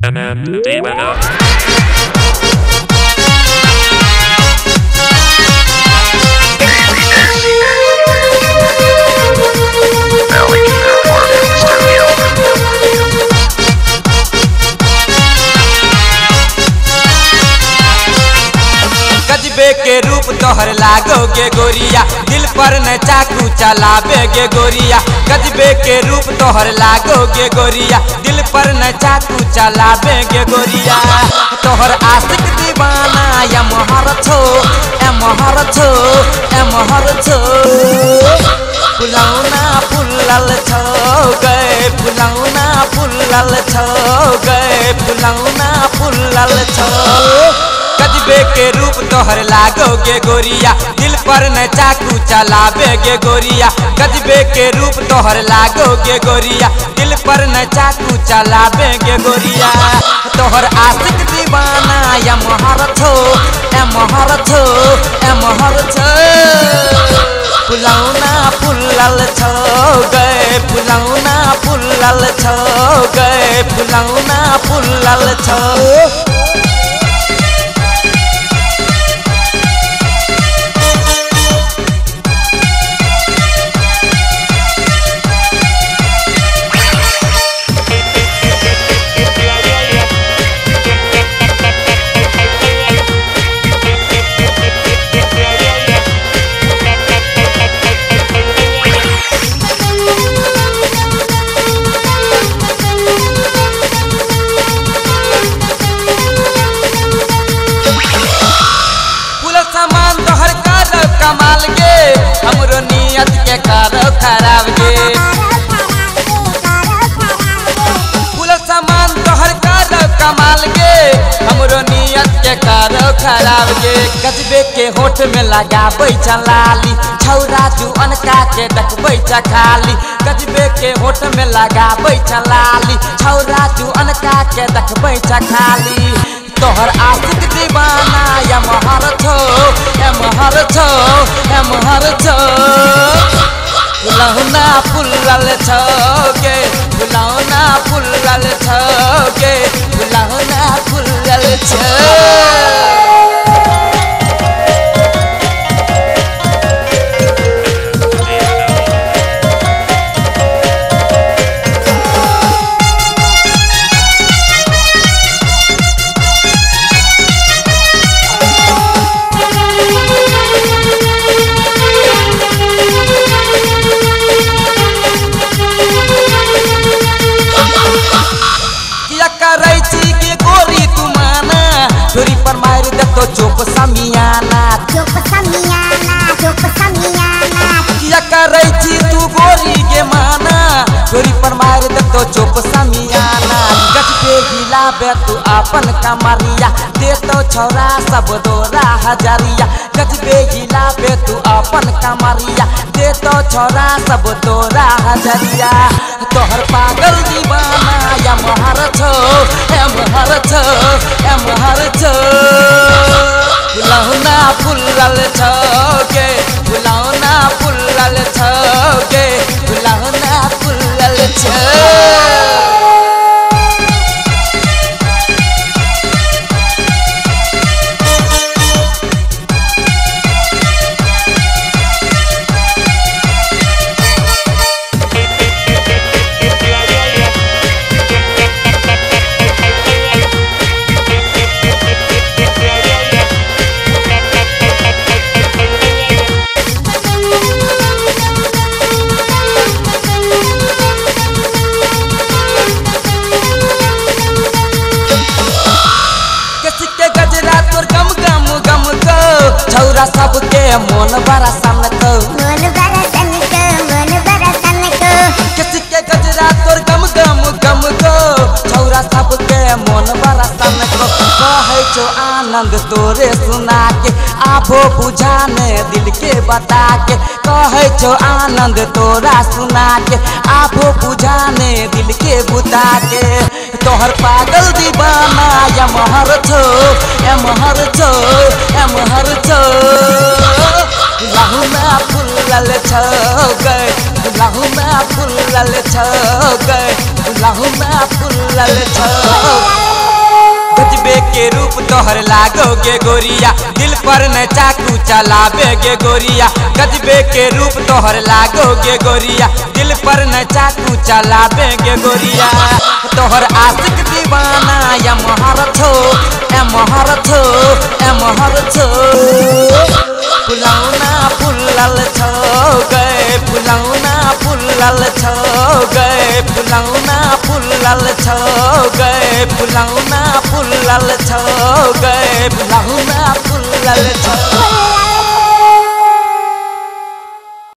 And then the demon up. गजबे के रूप तोहर लागोगे गोरिया, दिल पर न चाकू चलावे गे गोरिया। गजबे के रूप तोहर लागोगे गोरिया, दिल पर न चाकू चलावे गे गोरिया। तोहर आशिक दीवाना या मोहर छो, ए मोहर छो, ए मोहर छो। फुलौना फुलल छो गए, फुलौना फुलल छो गए, फुलौना फुलल छो। गजबे के रूप तोहर लागोगे गोरिया, दिल पर न चाकू चलावे गे गोरिया। गजबे के रूप तोहर लागोगे गोरिया, दिल पर न चाकू चलावे गे गोरिया। तोहर आशिक दीवाना या मोहर छो, ए मोहर छो, ए मोहर छो। फुलौना फुलल छो गए, फुलौना फुलल छो गए, फुलौना फुलल छो। कमाल गे हमरो नियत के करो खराब गे, फूल सामान तोहर करो कमाल गे हमरो नियत के करो खराब गे। गजबे के होठ में लगाबै चलाली, छौरा जुअन का के देखबै चखाली। गजबे के होठ में लगाबै चलाली, छौरा जुअन का के देखबै चखाली। तोहर आशिक दीवाना या मोहर छो, ए मोहर छो, ए मोहर छो। फुलौना फुलल छो गे, फुलौना फुलल छो गे, फुलौना फुलल छो। छोरी पर मार दे तो चोप समियाना, चोप समियाना, चोप समियाना। किया करे छी तू गोरी के माना, छोरी पर मार दे तो चोप समियाना। गजबे हिलाबे तू अपन कमरिया, दे तो छौरा सब दोरा हजरिया। गजबे हिलाबे तू अपन कमरिया, दे तो छौरा सब दोरा हजरिया। तोहर पागल दीवाना या मोहर छो, ए मोहर छो, ए मोहर छो। फुलौना फुलल छो गे, फुलौना फुलल छो गे, फुलौना फुलल छो। छौरा सबके मन बड़ा सन को, मन बड़ा सन को, मन बड़ा सन को। किसी के गजरा तोर गम गम गम को, छौरा सबके मन बड़ा सन को। कहे छो आनंद तोरे सुना के, आबो बुझाने दिल के बता के। कहे छो आनंद तोरा सुना के, आबो बुझाने दिल के बुता के। तोहर पागल दीवाना या मोहर छो, ए मोहर छो, ए मोहर छो। फुलौना फुलल छो गए, फुलौना फुलल छो गए, फुलौना फुलल छो। तोहर लागोगे गोरिया दिल पर न चाकू चलावे गे गोरिया गजबे के रूप तोहर लागोगे गोरिया दिल पर न चाकू चलावे गे गोरिया तोहर आशिक दीवाना या महारथ हो ए महारथ हो ए महारथ हो फुलौना फुलल छो गए फुलौना फुलल छो गए फुलौना फुलल छो गए फुलौना फुलल छो गए फुलौना फुलल छो